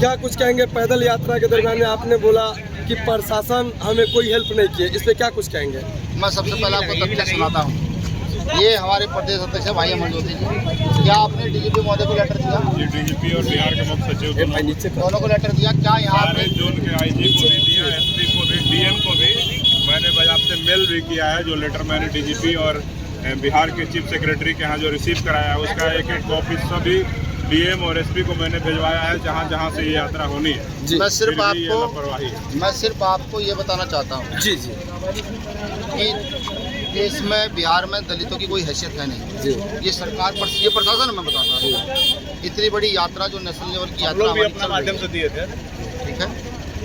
क्या कुछ कहेंगे? पैदल यात्रा के दरमियान में आपने बोला कि प्रशासन हमें कोई हेल्प नहीं किए, इस पे क्या कुछ कहेंगे? मैं सबसे पहले आपको तथ्य सुनाता हूँ। ये हमारे प्रदेश अध्यक्ष भाई अमर ज्योति जी, क्या आपने डीजीपी महोदय को लेटर दिया? जी, डीजीपी और बिहार के मुख्य सचिव दोनों को लेटर दिया। क्या यहाँ सारे जोन के आईजी को भी दिया, एसपी को भी, डीएम को भी मैंने बाज़ाब्ते मेल भी किया है। जो लेटर मैंने डीजीपी और बिहार के चीफ सेक्रेटरी के यहाँ जो रिसीव कराया है उसका एक एक कॉपी सभी डीएम और एसपी को मैंने भिजवाया है, जहाँ जहाँ से ये यात्रा होनी है। मैं सिर्फ आपको ये बताना चाहता हूँ जी जी कि देश में बिहार में दलितों की कोई हैसियत है नहीं जी। ये सरकार पर, ये प्रशासन मैं बताता हूँ। इतनी बड़ी यात्रा जो नेशनल लेवल की यात्रा अपने माध्यम से दिए थे, ठीक है।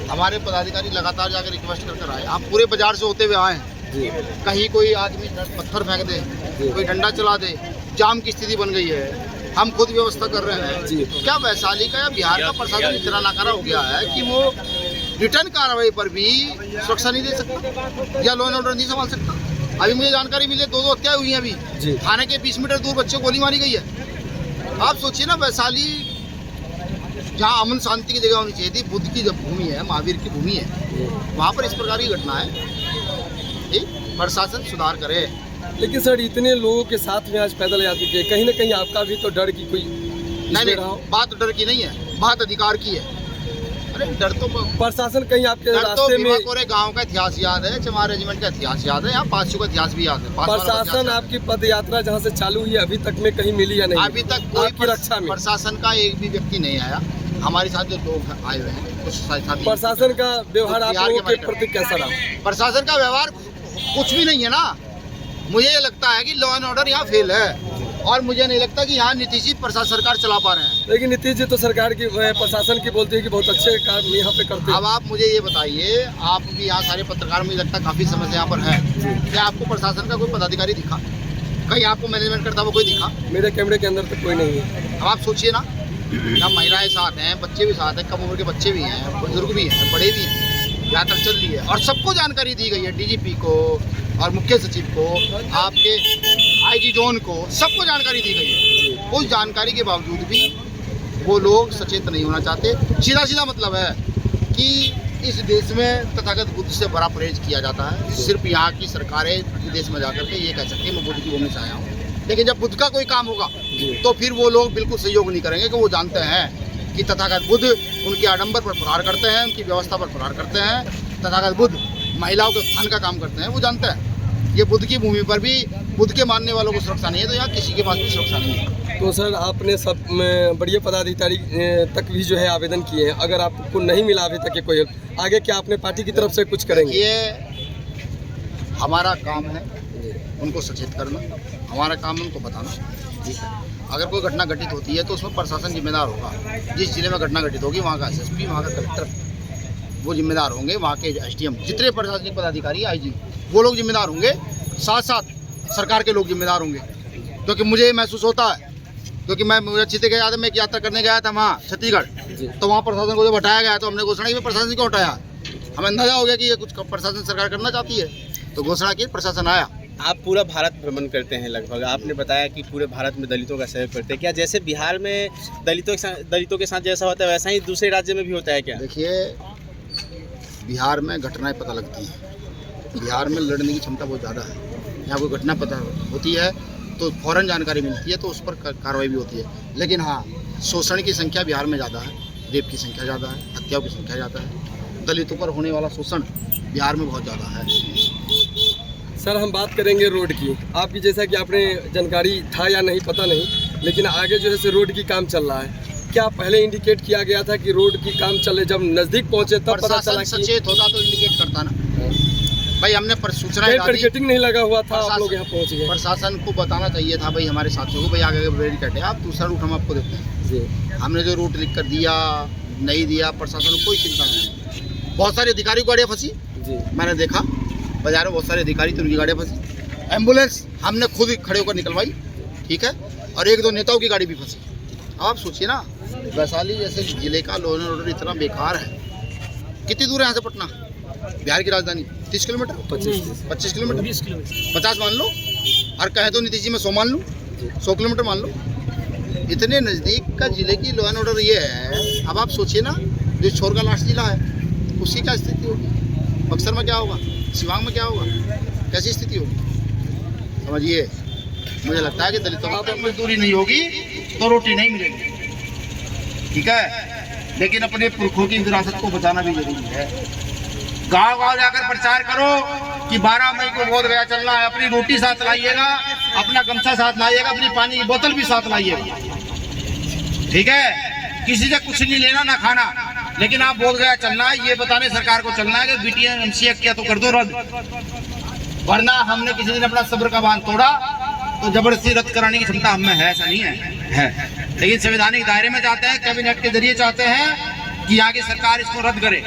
हमारे पदाधिकारी लगातार जाकर रिक्वेस्ट कर आए। आप पूरे बाजार से होते हुए आए हैं, कहीं कोई आदमी पत्थर फेंक दे, कोई डंडा चला दे, जाम की स्थिति बन गई है। हम खुद व्यवस्था कर रहे हैं। क्या वैशाली का या बिहार का प्रशासन इतना नाकारा हो गया है कि वो रिटर्न कार्रवाई पर भी सुरक्षा नहीं दे सकता या लॉ एंड ऑर्डर नहीं संभाल सकता? अभी मुझे जानकारी मिली है 2 हत्याएं हुई हैं अभी थाने के 20 मीटर दूर बच्चों को गोली मारी गई है। आप सोचिए ना, वैशाली जहाँ अमन शांति की जगह होनी चाहिए थी, बुद्ध की जब भूमि है, महावीर की भूमि है, वहाँ पर इस प्रकार की घटना है। प्रशासन सुधार करे। लेकिन सर इतने लोगों के साथ में आज पैदल यात्रा किए, कहीं ना कहीं आपका भी तो डर की कोई नहीं, बात डर की नहीं है, बात अधिकार की है। अरे डर तो प्रशासन कहीं आपके रास्ते में पूरे गांव का इतिहास याद है, चमार रेजिमेंट का इतिहास याद है, यहाँ 500 का इतिहास भी याद है। प्रशासन आपकी पद यात्रा जहाँ से चालू हुई अभी तक में कहीं मिली या नहीं? अभी तक कोई रक्षा में प्रशासन का एक भी व्यक्ति नहीं आया। हमारे साथ जो लोग आए हुए हैं कुछ साथी। प्रशासन का व्यवहार आप लोगों के प्रति कैसा रहा? प्रशासन का व्यवहार कुछ भी नहीं है ना। मुझे ये लगता है कि लॉ एंड ऑर्डर यहाँ फेल है, और मुझे नहीं लगता कि यहाँ नीतीश जी प्रशासन सरकार चला पा रहे हैं। लेकिन नीतीश जी तो सरकार की प्रशासन की बोलती है कि बहुत अच्छे काम यहाँ पे करते हैं। अब आप मुझे ये बताइए, आप भी यहाँ सारे पत्रकार, मुझे लगता है काफ़ी समय से यहाँ पर है, क्या आपको प्रशासन का कोई पदाधिकारी दिखा? कहीं आपको मैनेजमेंट करता हुआ कोई दिखा? मेरे कैमरे के अंदर तो कोई नहीं है। अब आप सोचिए ना, यहाँ महिलाएं साथ हैं, बच्चे भी साथ हैं, कम उम्र के बच्चे भी हैं, बुजुर्ग भी हैं, बड़े भी हैं, यात्रा चल रही है और सबको जानकारी दी गई है। डीजीपी को और मुख्य सचिव को, आपके आईजी जोन को, सबको जानकारी दी गई है। उस जानकारी के बावजूद भी वो लोग सचेत नहीं होना चाहते। सीधा सीधा मतलब है कि इस देश में तथागत बुद्ध से बड़ा परहेज किया जाता है। सिर्फ यहाँ की सरकारें विदेश में जाकर के ये कह सकती है मैं बुद्ध की भूमि से आया हूँ, लेकिन जब बुद्ध का कोई काम होगा तो फिर वो लोग बिल्कुल सहयोग नहीं करेंगे, कि वो जानते हैं कि तथागत बुद्ध उनके आडंबर पर प्रहार करते हैं, उनकी व्यवस्था पर प्रहार करते हैं। तथागत बुद्ध महिलाओं के उत्थान का काम करते हैं, वो जानते हैं। ये बुद्ध की भूमि पर भी बुद्ध के मानने वालों को सुरक्षा नहीं है, तो यहाँ किसी के पास भी सुरक्षा नहीं है। तो सर आपने सब बड़े पदाधिकारी तक भी जो है आवेदन किए हैं, अगर आपको नहीं मिला अभी तक कोई आगे क्या अपने पार्टी की तरफ से कुछ करेंगे? ये हमारा काम है उनको सचेत करना, हमारा काम है उनको बताना। अगर कोई घटना घटित होती है तो उसमें प्रशासन जिम्मेदार होगा। जिस जिले में घटना घटित होगी वहाँ का एसएसपी, वहाँ का कलेक्टर वो जिम्मेदार होंगे, वहाँ के एसडीएम, जितने प्रशासनिक पदाधिकारी, आईजी, वो लोग जिम्मेदार होंगे। साथ साथ सरकार के लोग जिम्मेदार होंगे, क्योंकि मुझे ये महसूस होता है, क्योंकि मुझे अच्छी तरह याद है, मैं एक यात्रा करने गया था वहाँ छत्तीसगढ़, तो वहाँ प्रशासन को जब हटाया गया तो हमने घोषणा की प्रशासन को हटाया। हमें अंदाजा हो गया कि ये कुछ प्रशासन सरकार करना चाहती है, तो घोषणा की, प्रशासन आया। आप पूरा भारत भ्रमण करते हैं लगभग, आपने बताया कि पूरे भारत में दलितों का सहयोग करते हैं। क्या जैसे बिहार में दलितों के साथ जैसा होता है वैसा ही दूसरे राज्य में भी होता है क्या? देखिए, बिहार में घटनाएं पता लगती हैं, बिहार में लड़ने की क्षमता बहुत ज़्यादा है। यहाँ कोई घटना पता होती है तो फ़ौरन जानकारी मिलती है, तो उस पर कार्रवाई भी होती है। लेकिन हाँ, शोषण की संख्या बिहार में ज़्यादा है, रेप की संख्या ज़्यादा है, हत्याओं की संख्या ज़्यादा है, दलितों पर होने वाला शोषण बिहार में बहुत ज़्यादा है। सर हम बात करेंगे रोड की। आपकी जैसा कि आपने जानकारी था या नहीं पता नहीं, लेकिन आगे जो है रोड की काम चल रहा है, क्या पहले इंडिकेट किया गया था कि रोड की काम चले, जब नज़दीक पहुंचे तब पता चला? सचेत होता तो इंडिकेट करता ना भाई। हमने सूचना बैरिकेडिंग नहीं लगा हुआ था, आप लोग यहाँ पहुँच गए। प्रशासन को बताना चाहिए था भाई, हमारे साथियों को, भाई आगे बैरिकेड है, आप दूसरा रूट हम आपको देते हैं जी। हमने जो रूट लिख कर दिया नहीं दिया, प्रशासन को कोई चिंता नहीं। बहुत सारे अधिकारी को गाड़ियाँ फंसी जी, मैंने देखा बाजार में बहुत सारे अधिकारी तो उनकी गाड़ियाँ फंसी। एम्बुलेंस हमने खुद खड़े होकर निकलवाई, ठीक है, और 1-2 नेताओं की गाड़ी भी फंसी। अब आप सोचिए ना, वैशाली जैसे जिले का लॉ एंड ऑर्डर इतना बेकार है। कितनी दूर है यहाँ से पटना, बिहार की राजधानी? 30 किलोमीटर, 25 किलोमीटर, 20 किलोमीटर, 50 मान लो, और कहें तो नीतीश जी मैं 100 मान लूँ, 100 किलोमीटर मान लो। इतने नज़दीक का जिले की लॉ एंड ऑर्डर ये है। अब आप सोचिए ना, जो छोर का लास्ट जिला है उसकी क्या स्थिति होगी, बक्सर में क्या होगा, शिवांग में क्या होगा, कैसी स्थिति होगी, समझिए। मुझे लगता है कि दलितों को मजदूरी नहीं होगी तो रोटी नहीं मिलेगी, ठीक है। लेकिन अपने पुरखों की विरासत को बचाना भी जरूरी है। गांव-गांव जाकर प्रचार करो कि 12 मई को बोध गया चलना है, अपनी रोटी साथ लाइएगा, अपना गमछा साथ लाइएगा, अपनी पानी की बोतल भी साथ लाइएगा, ठीक है। किसी से कुछ नहीं लेना ना खाना, लेकिन आप बोध गया चलना है, ये बताने सरकार को चलना है कि BTM-MC किया तो कर दो रद्द, वरना हमने किसी दिन अपना सब्र का बांध तोड़ा तो जबरदस्ती रद्द कराने की क्षमता हमें है, ऐसा नहीं है। लेकिन संवैधानिक दायरे में चाहते हैं, कैबिनेट के जरिए चाहते हैं कि आगे सरकार इसको रद्द करे,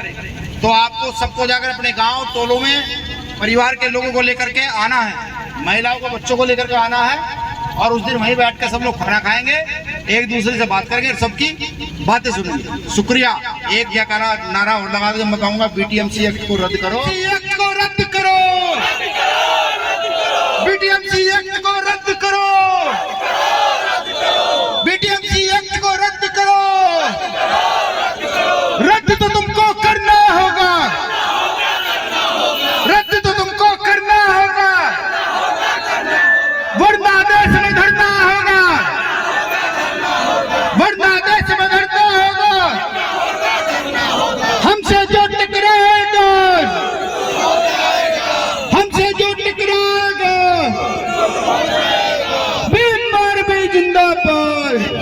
तो आपको सबको जाकर अपने गांव टोलों में परिवार के लोगों को लेकर के आना है, महिलाओं को बच्चों को लेकर के आना है, और उस दिन वहीं बैठ कर सब लोग खाना खाएंगे, एक दूसरे से बात करेंगे, सबकी बातें सुनेंगे। शुक्रिया। एक जयकारा नारा और लगा दो, मैं कहूँगा BTMC एक्ट को रद्द करो, एक्ट को रद्द करो, BTMC एक्ट को रद्द करो, BTMC एक्ट को रद्द करो, रद्द तो तुमको करना होगा, रद्द तो तुमको करना होगा, वरना देश में धरना होगा, वरना देश में धरना होगा, हमसे जो टकराएगा, हमसे जो टकराएगा, भीम आर्मी जिंदाबाद।